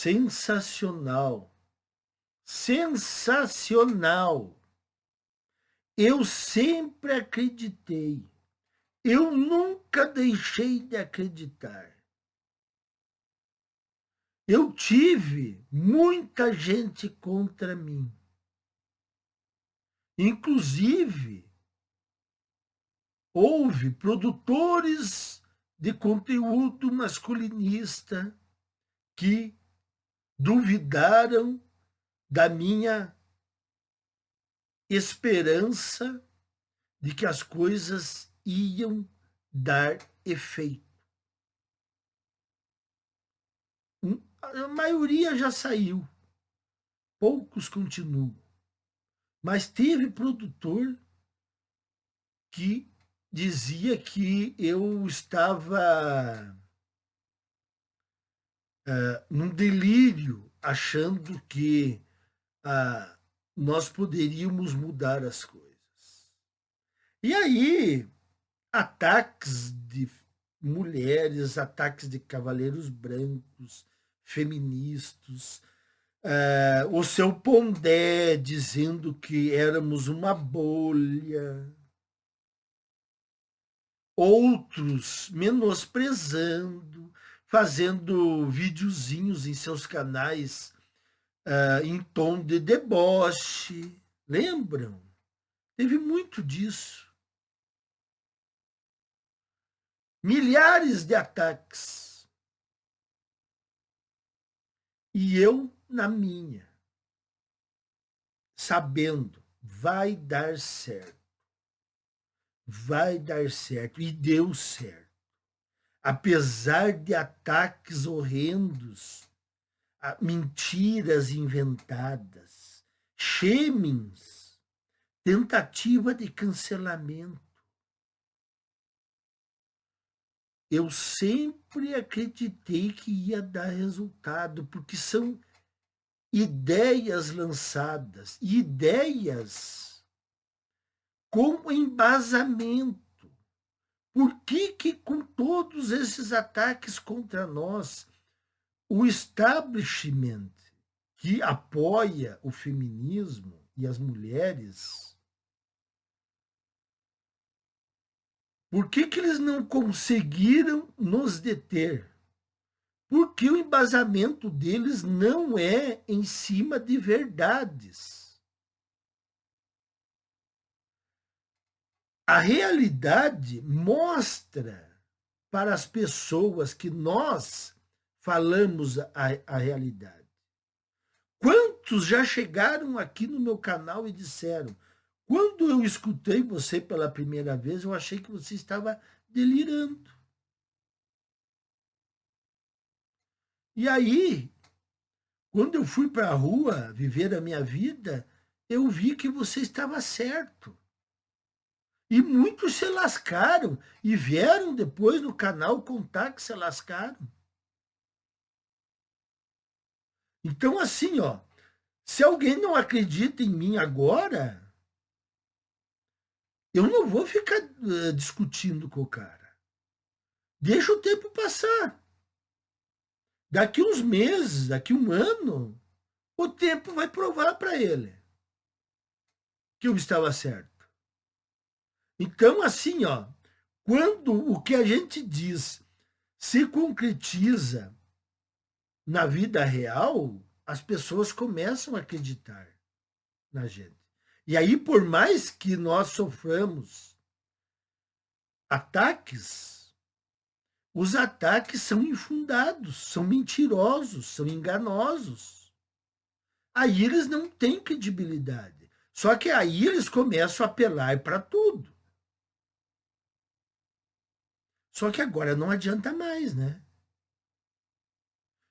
Sensacional. Sensacional. Eu sempre acreditei. Eu nunca deixei de acreditar. Eu tive muita gente contra mim. Inclusive, houve produtores de conteúdo masculinista que duvidaram da minha esperança de que as coisas iam dar efeito. A maioria já saiu, poucos continuam. Mas teve produtor que dizia que eu estava num delírio, achando que nós poderíamos mudar as coisas. E aí, ataques de mulheres, ataques de cavaleiros brancos, feministas, o seu Pondé dizendo que éramos uma bolha, outros menosprezando, fazendo videozinhos em seus canais em tom de deboche. Lembram? Teve muito disso. Milhares de ataques. E eu na minha, sabendo, vai dar certo. Vai dar certo. E deu certo. Apesar de ataques horrendos, mentiras inventadas, shamings, tentativa de cancelamento. Eu sempre acreditei que ia dar resultado, porque são ideias lançadas, ideias com embasamento. Por que com todos esses ataques contra nós, o establishment que apoia o feminismo e as mulheres, por que eles não conseguiram nos deter? Porque o embasamento deles não é em cima de verdades. A realidade mostra para as pessoas que nós falamos a realidade. Quantos já chegaram aqui no meu canal e disseram: quando eu escutei você pela primeira vez, eu achei que você estava delirando. E aí, quando eu fui para a rua viver a minha vida, eu vi que você estava certo. E muitos se lascaram e vieram depois no canal contar que se lascaram. Então, assim, ó, se alguém não acredita em mim agora, eu não vou ficar discutindo com o cara. Deixa o tempo passar. Daqui uns meses, daqui um ano, o tempo vai provar para ele que eu estava certo. Então, assim, ó, quando o que a gente diz se concretiza na vida real, as pessoas começam a acreditar na gente. E aí, por mais que nós soframos ataques, os ataques são infundados, são mentirosos, são enganosos. Aí eles não têm credibilidade. Só que aí eles começam a apelar para tudo. Só que agora não adianta mais, né?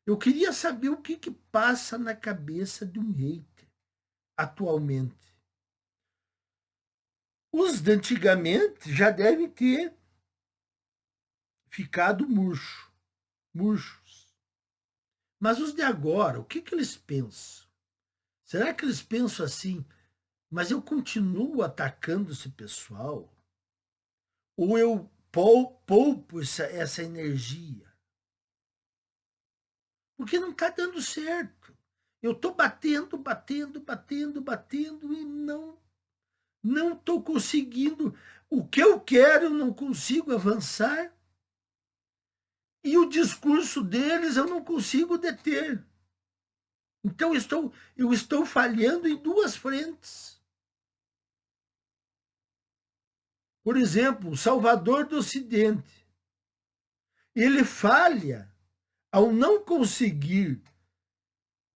Eu queria saber o que passa na cabeça de um hater atualmente. Os de antigamente já devem ter ficado murchos. Mas os de agora, o que eles pensam? Será que eles pensam assim, mas eu continuo atacando esse pessoal? Ou eu poupo essa energia? porque não está dando certo. Eu estou batendo e não estou conseguindo. O que eu quero, eu não consigo avançar. E o discurso deles eu não consigo deter. Então eu estou falhando em duas frentes. Por exemplo, o Salvador do Ocidente. Ele falha ao não conseguir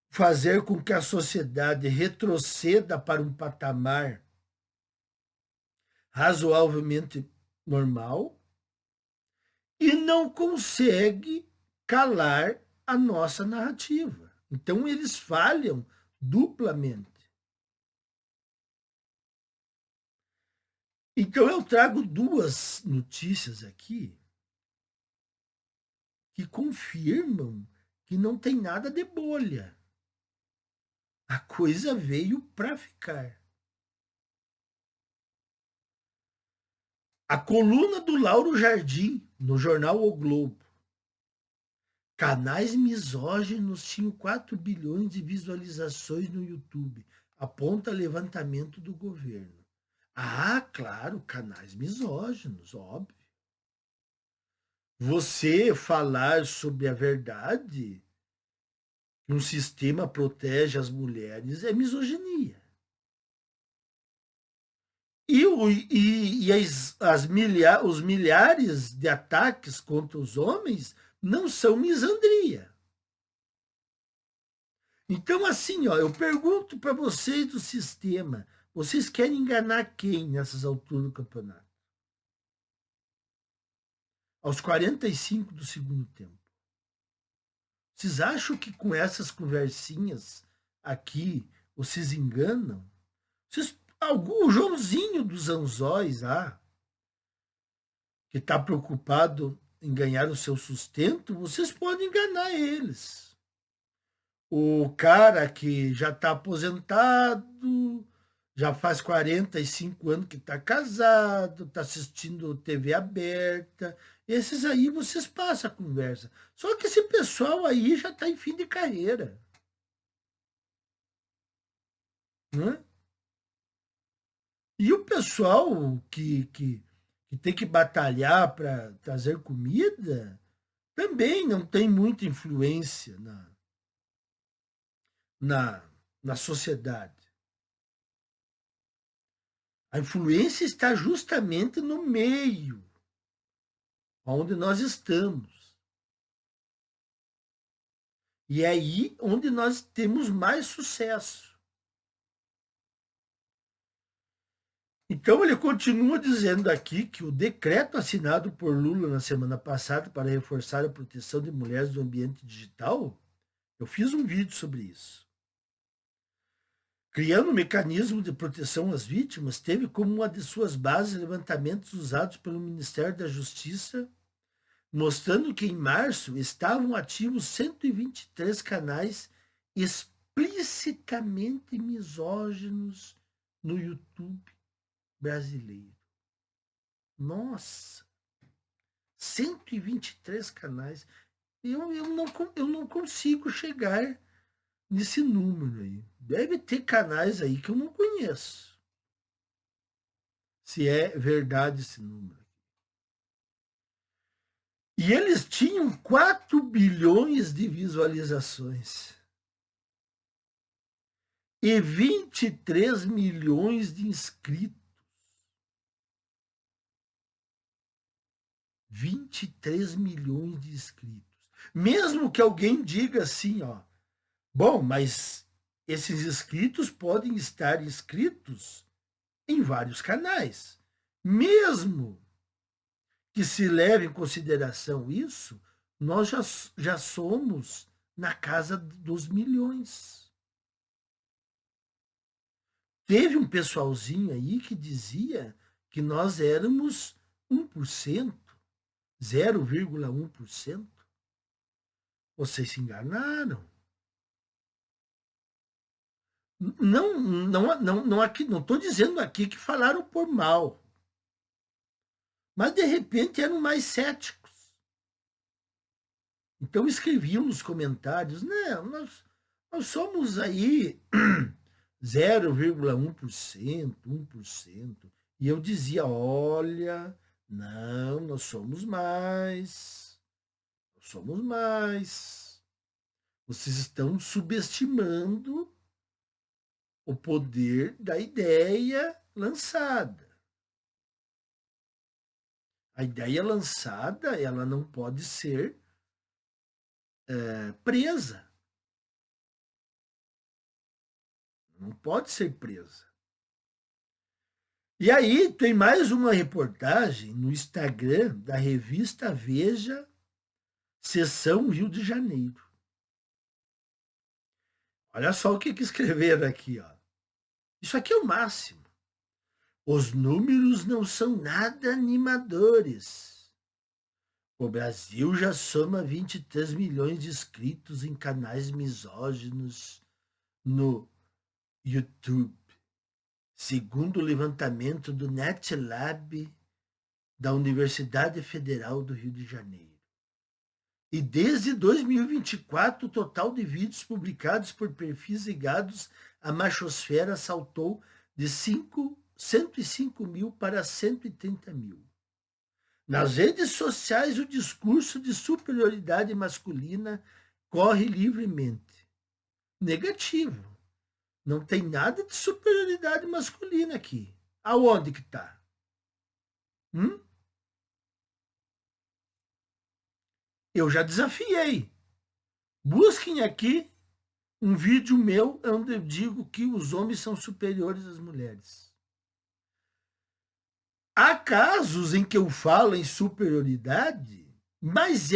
fazer com que a sociedade retroceda para um patamar razoavelmente normal e não consegue calar a nossa narrativa. Então, eles falham duplamente. Então, eu trago duas notícias aqui que confirmam que não tem nada de bolha. A coisa veio para ficar. A coluna do Lauro Jardim, no jornal O Globo. Canais misóginos tinham 4 bilhões de visualizações no YouTube, aponta levantamento do governo. Ah, claro, canais misóginos, óbvio. Você falar sobre a verdade, que um sistema protege as mulheres, é misoginia. Os milhares de ataques contra os homens não são misandria. Então, assim, ó, eu pergunto para vocês do sistema, vocês querem enganar quem nessas alturas do campeonato? Aos 45 do segundo tempo. Vocês acham que com essas conversinhas aqui, vocês enganam? O Joãozinho dos Anzóis lá, que está preocupado em ganhar o seu sustento, vocês podem enganar eles. O cara que já está aposentado, já faz 45 anos que está casado, está assistindo TV aberta, esses aí vocês passam a conversa. Só que esse pessoal aí já está em fim de carreira. Né? E o pessoal que tem que batalhar para trazer comida também não tem muita influência na sociedade. A influência está justamente no meio onde nós estamos. E é aí onde nós temos mais sucesso. Então, ele continua dizendo aqui que o decreto assinado por Lula na semana passada para reforçar a proteção de mulheres no ambiente digital, eu fiz um vídeo sobre isso. Criando um mecanismo de proteção às vítimas, teve como uma de suas bases levantamentos usados pelo Ministério da Justiça, mostrando que em março estavam ativos 123 canais explicitamente misóginos no YouTube brasileiro. Nossa! 123 canais. Eu não consigo chegar nesse número aí. Deve ter canais aí que eu não conheço. Se é verdade esse número. E eles tinham 4 bilhões de visualizações. E 23 milhões de inscritos. 23 milhões de inscritos. Mesmo que alguém diga assim, ó, bom, mas esses inscritos podem estar inscritos em vários canais. Mesmo que se leve em consideração isso, nós já somos na casa dos milhões. Teve um pessoalzinho aí que dizia que nós éramos 1%, 0,1%. Vocês se enganaram. Não estou dizendo aqui que falaram por mal. Mas, de repente, eram mais céticos. Então escreviam nos comentários, não, nós somos aí 0,1%, 1%. E eu dizia, olha, não, nós somos mais. Nós somos mais. Vocês estão subestimando o poder da ideia lançada. A ideia lançada, ela não pode ser presa. Não pode ser presa. E aí tem mais uma reportagem no Instagram da revista Veja, Seção Rio de Janeiro. Olha só o que escreveram aqui, ó. Isso aqui é o máximo. Os números não são nada animadores. O Brasil já soma 23 milhões de inscritos em canais misóginos no YouTube, segundo o levantamento do NetLab da Universidade Federal do Rio de Janeiro. E desde 2024, o total de vídeos publicados por perfis ligados à machosfera saltou de 105 mil para 130 mil. Nas redes sociais, o discurso de superioridade masculina corre livremente. Negativo. Não tem nada de superioridade masculina aqui. Aonde que está? Eu já desafiei. Busquem aqui um vídeo meu onde eu digo que os homens são superiores às mulheres. Há casos em que eu falo em superioridade, mas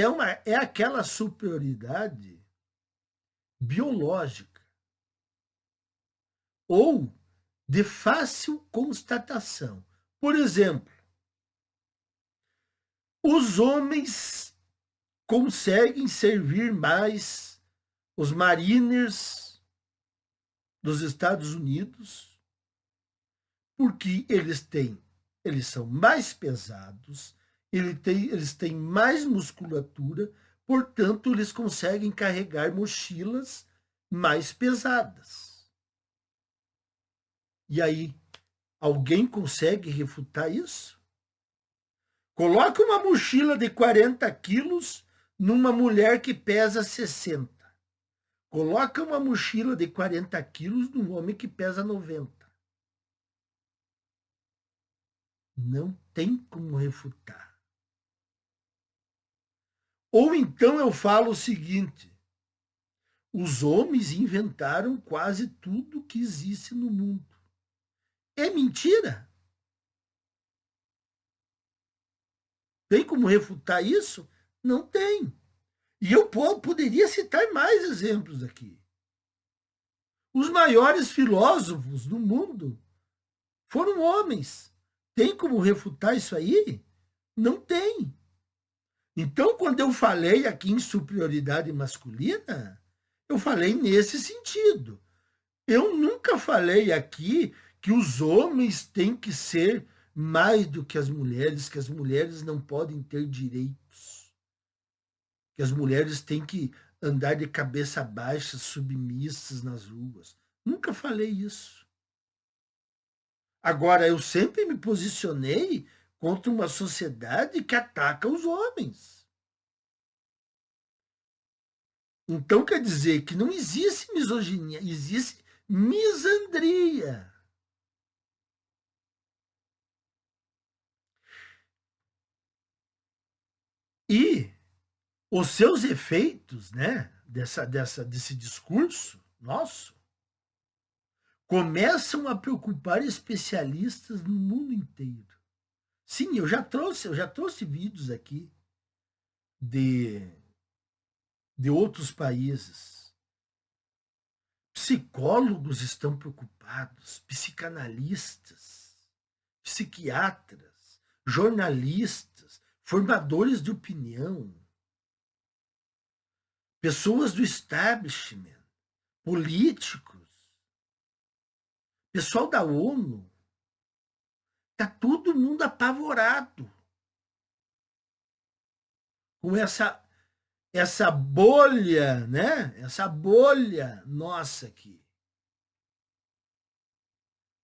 é aquela superioridade biológica ou de fácil constatação. Por exemplo, os homens conseguem servir mais os Mariners dos Estados Unidos porque eles são mais pesados, eles têm mais musculatura, portanto, eles conseguem carregar mochilas mais pesadas. E aí, alguém consegue refutar isso? Coloca uma mochila de 40 quilos numa mulher que pesa 60. Coloca uma mochila de 40 quilos num homem que pesa 90. Não tem como refutar. Ou então eu falo o seguinte: os homens inventaram quase tudo que existe no mundo. É mentira? Tem como refutar isso? Não tem. E eu poderia citar mais exemplos aqui. Os maiores filósofos do mundo foram homens. Tem como refutar isso aí? Não tem. Então, quando eu falei aqui em superioridade masculina, eu falei nesse sentido. Eu nunca falei aqui que os homens têm que ser mais do que as mulheres não podem ter direitos, que as mulheres têm que andar de cabeça baixa, submissas nas ruas. Nunca falei isso. Agora, eu sempre me posicionei contra uma sociedade que ataca os homens. Então quer dizer que não existe misoginia, existe misandria. E os seus efeitos, né, desse discurso nosso, começam a preocupar especialistas no mundo inteiro. Sim, eu já trouxe vídeos aqui de, de outros países. Psicólogos estão preocupados, psicanalistas, psiquiatras, jornalistas, formadores de opinião, pessoas do establishment, políticos, pessoal da ONU. Está todo mundo apavorado com essa bolha, né? Essa bolha nossa aqui.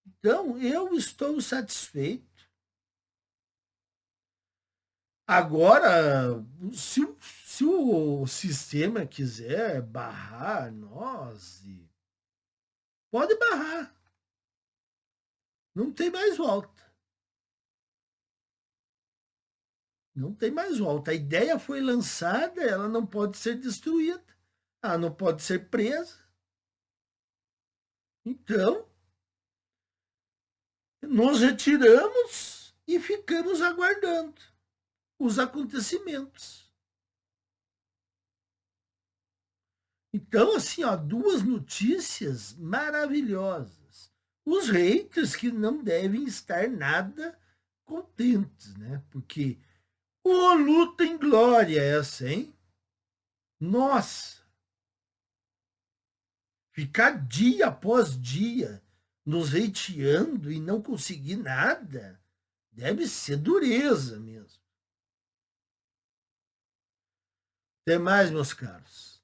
Então, eu estou satisfeito. Agora, se o sistema quiser barrar nós, pode barrar. Não tem mais volta. Não tem mais volta. A ideia foi lançada, ela não pode ser destruída. Ela não pode ser presa. Então, nos retiramos e ficamos aguardando os acontecimentos. Então, assim, ó, duas notícias maravilhosas. Os haters que não devem estar nada contentes, né? Porque o luta em glória essa, hein? Nossa! Ficar dia após dia nos hateando e não conseguir nada deve ser dureza mesmo. Até mais, meus caros.